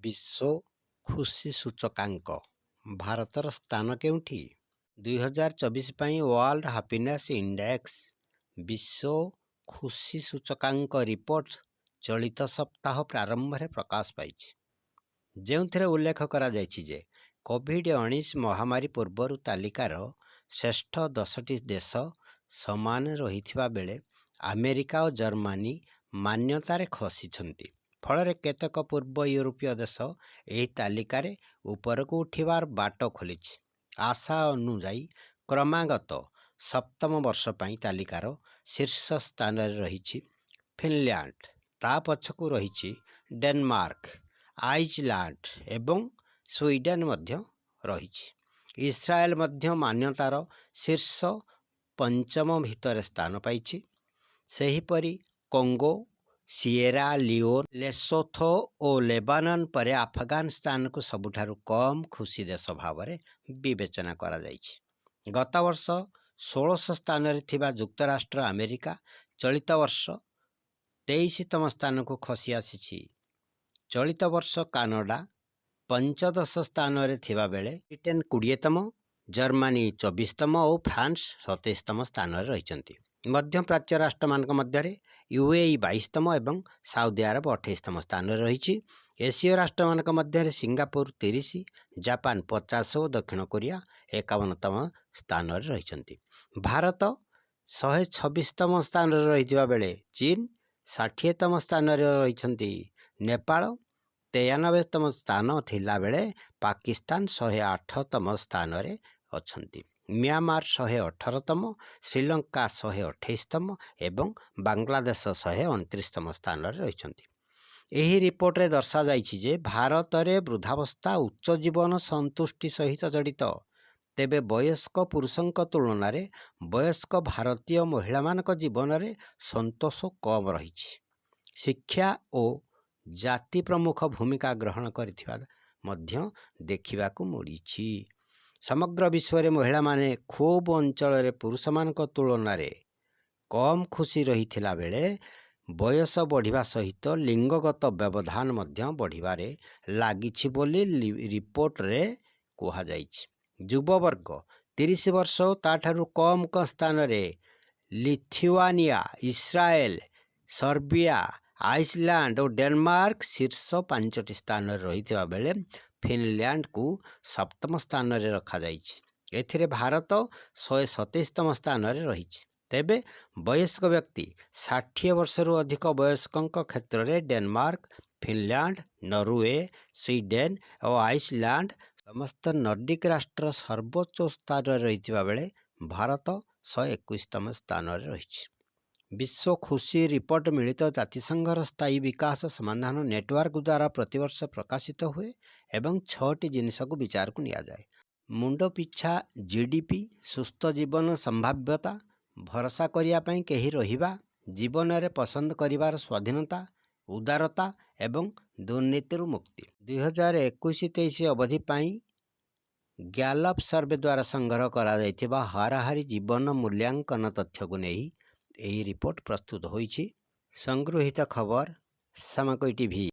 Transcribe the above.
विश्व खुशी सूचकांक भारतर स्थान केउठी 2024 ପାଇଁ वर्ल्ड हैप्पीनेस इंडेक्स विश्व खुशी सूचकांक रिपोर्ट चलित सप्ताह प्रारंभ में प्रकाश पाई जो उल्लेख करा जायछि जे कोविड-19 महामारी पूर्वर तालिकार श्रेष्ठ 10टी देश समान रहिथिबा बेले अमेरिका और जर्मनी मान्यतार खसिछंती। फल केतक पूर्व यूरोपीय देश यह तालिकार उपरकू उठिबार बाट खोली। आशा अनुजाई क्रमागत सप्तम वर्ष पई तालिकार शीर्ष स्थान रही फिनलैंड, ता पछकू रही डेनमार्क, आइसलैंड एवं स्वीडेन मध्य रही। इस्राएल मध्य मान्यतार शीर्ष पंचम भितर स्थान पाई। सेहीपरि कोंगो, सिएरा लियोन, लेसोथो और लेबानन पर अफगानिस्तान को सबुठारु कम खुशी देश भाव विवेचना करा जायछि। गत वर्ष 16 स्थान रे थिबा युक्तराष्ट्र अमेरिका चलित वर्ष 23तम स्थान को खसी आसी। चलित वर्ष कानाडा 15 स्थान रे थिबा बेले ब्रिटेन 20तम, जर्मनी 24तम और फ्रांस 27तम स्थान रे रहिसंती। मध्य प्राच्य राष्ट्र मानक मध्य यूएई 22तम एवं साउदी अरब 28तम स्थान रही। एसीय राष्ट्र मानक मध्य सिंगापुर 30, जापान 50 और दक्षिण कोरिया 51तम स्थान रही। भारत 126तम स्थान रही बेले चीन 60तम स्थान रही। नेपाल 93तम स्थान थिला बेले पाकिस्तान 108तम स्थान रे अछंती। म्यांमार 118तम, श्रीलंका 128तम एवं बांग्लादेश 129तम स्थान रही। यही रिपोर्ट रे दर्शा जाइछि जे भारत रे वृद्धावस्था उच्च जीवन संतुष्टि सहित जड़ित। तेबे वयस्क पुरुषों तुलन में वयस्क भारतीय महिला मानक जीवन रे संतोष कम रही। शिक्षा और जाति प्रमुख भूमिका ग्रहण करिथिबा मध्य देखिबाकू मिलिछि। समग्र विश्व रे महिला माने खूब अंचल रे पुरुष मानक तुलन में कम खुशी रही बेले बयस बढ़िबा सहित लिंगगत व्यवधान मध्य बढ़िबारे लागिछि बोली रिपोर्ट रे कहा जाइछि। युववर्ग 30 वर्ष ताठारु कम स्थान रे लिथुआनिया, इस्राएल, सर्बिया, आइसलैंड और डेनमार्क शीर्ष 5टी स्थान रही बेले फिनलैंड को 7तम स्थान रे रखा जाइछि। एथिरे भारत 127तम स्थान रे रही। तेबे वयस्क व्यक्ति 60 वर्षरु अधिक वयस्कों क्षेत्र में डेनमार्क, फिनलैंड, नॉर्वे, स्वीडेन और आइसलैंड समस्त नॉर्डिक राष्ट्र सर्वोच्च स्थान रही बेले भारत 121तम स्थान रही। विश्व खुशी रिपोर्ट मिलित जातिसंघर स्थायी विकास समाधान नेटवर्क द्वारा प्रतिवर्ष प्रकाशित हुए एवं 6टी जिनिस को विचार को निया जाए। मुंड पिछा जीडीपी, सुस्थ जीवन संभाव्यता, भरोसा करिया पई केही रहिबा, जीवन रे पसंद करिवार स्वाधीनता, उदारता एवं दुर्नीति मुक्ति। 2021-23 अवधि पई गैलप सर्वे द्वारा संग्रह करा जायथिबा हाराहारी जीवन मूल्यांकन तथ्य को नहीं यही रिपोर्ट प्रस्तुत होईछि। संगृहीत खबर सामकोई टीवी।